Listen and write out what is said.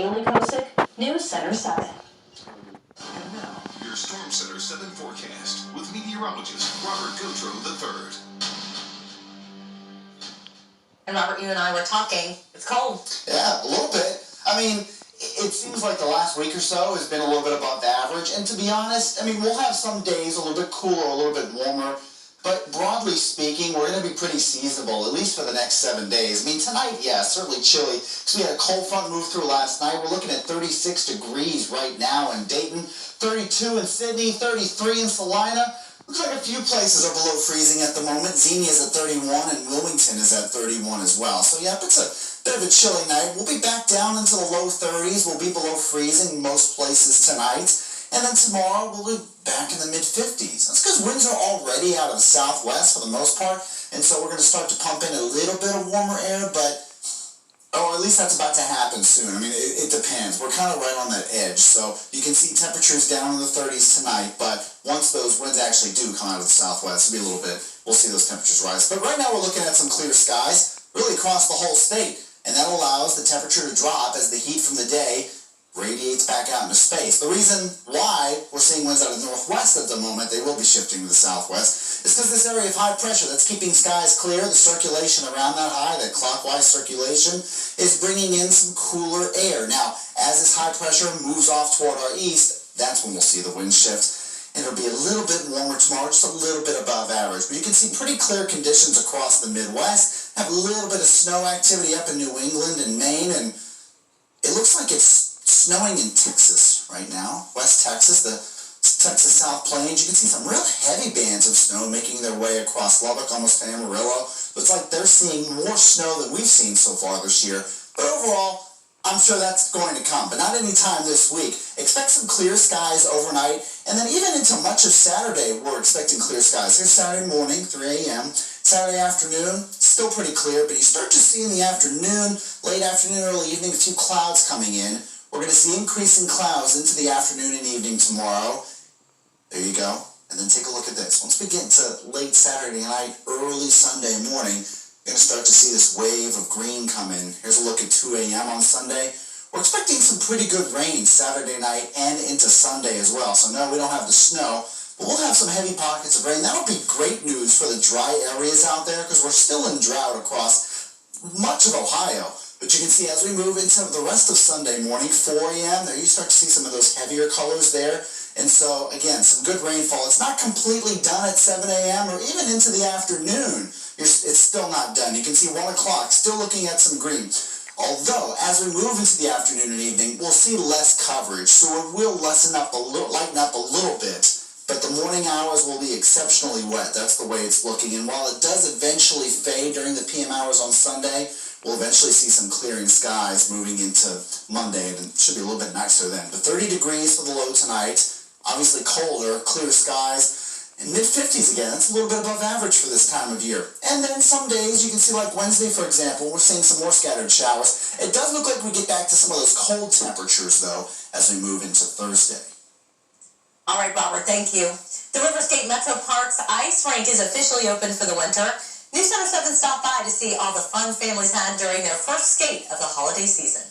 Amy Kosick, News Center 7. And now, your Storm Center 7 forecast with meteorologist Robert Gauthreaux III. And Robert, you and I were talking. It's cold. Yeah, a little bit. I mean, it seems like the last week or so has been a little bit above average. And to be honest, I mean, we'll have some days a little bit cooler, a little bit warmer. But broadly speaking, we're going to be pretty seasonable, at least for the next 7 days. I mean, tonight, yeah, certainly chilly, because we had a cold front move through last night. We're looking at 36 degrees right now in Dayton, 32 in Sydney, 33 in Salina. Looks like a few places are below freezing at the moment. Xenia is at 31 and Wilmington is at 31 as well. So, yeah, it's a bit of a chilly night. We'll be back down into the low 30s. We'll be below freezing most places tonight. And then tomorrow, we'll be back in the mid-50s. That's because winds are already out of the southwest for the most part, and so we're going to start to pump in a little bit of warmer air, but, or at least that's about to happen soon. I mean, it depends. We're kind of right on that edge, so you can see temperatures down in the 30s tonight, but once those winds actually do come out of the southwest, it'll be a little bit, we'll see those temperatures rise. But right now, we're looking at some clear skies, really across the whole state, and that allows the temperature to drop as the heat from the day radiates back out into space. The reason why we're seeing winds out of the northwest at the moment, they will be shifting to the southwest, is because this area of high pressure that's keeping skies clear, the circulation around that high, that clockwise circulation, is bringing in some cooler air. Now, as this high pressure moves off toward our east, that's when we'll see the wind shift. And it'll be a little bit warmer tomorrow, just a little bit above average. But you can see pretty clear conditions across the Midwest. Have a little bit of snow activity up in New England and Maine, and it looks like it's snowing in Texas right now, West Texas, the Texas South Plains. You can see some real heavy bands of snow making their way across Lubbock, almost to Amarillo. Looks like they're seeing more snow than we've seen so far this year. But overall, I'm sure that's going to come, but not any time this week. Expect some clear skies overnight, and then even into much of Saturday, we're expecting clear skies. Here's Saturday morning, 3 a.m. Saturday afternoon, still pretty clear, but you start to see in the afternoon, late afternoon, early evening, a few clouds coming in. We're going to see increasing clouds into the afternoon and evening tomorrow. There you go. And then take a look at this. Once we get into late Saturday night, early Sunday morning, you're going to start to see this wave of green come in. Here's a look at 2 a.m. on Sunday. We're expecting some pretty good rain Saturday night and into Sunday as well. So no, we don't have the snow, but we'll have some heavy pockets of rain. That'll be great news for the dry areas out there because we're still in drought across much of Ohio. But you can see as we move into the rest of Sunday morning, 4 a.m., there you start to see some of those heavier colors there. And so, again, some good rainfall. It's not completely done at 7 a.m. or even into the afternoon. It's still not done. You can see 1 o'clock, still looking at some green. Although, as we move into the afternoon and evening, we'll see less coverage. So it will lighten up a little bit. But the morning hours will be exceptionally wet. That's the way it's looking. And while it does eventually fade during the PM hours on Sunday, we'll eventually see some clearing skies moving into Monday, and it should be a little bit nicer then. But 30 degrees for the low tonight, obviously colder, clear skies, and mid-50s again. That's a little bit above average for this time of year. And then some days, you can see like Wednesday, for example, we're seeing some more scattered showers. It does look like we get back to some of those cold temperatures, though, as we move into Thursday. All right, Robert, thank you. The Riverscape Metro Parks Ice Rink is officially open for the winter. News Center 7 stopped by to see all the fun families had during their first skate of the holiday season.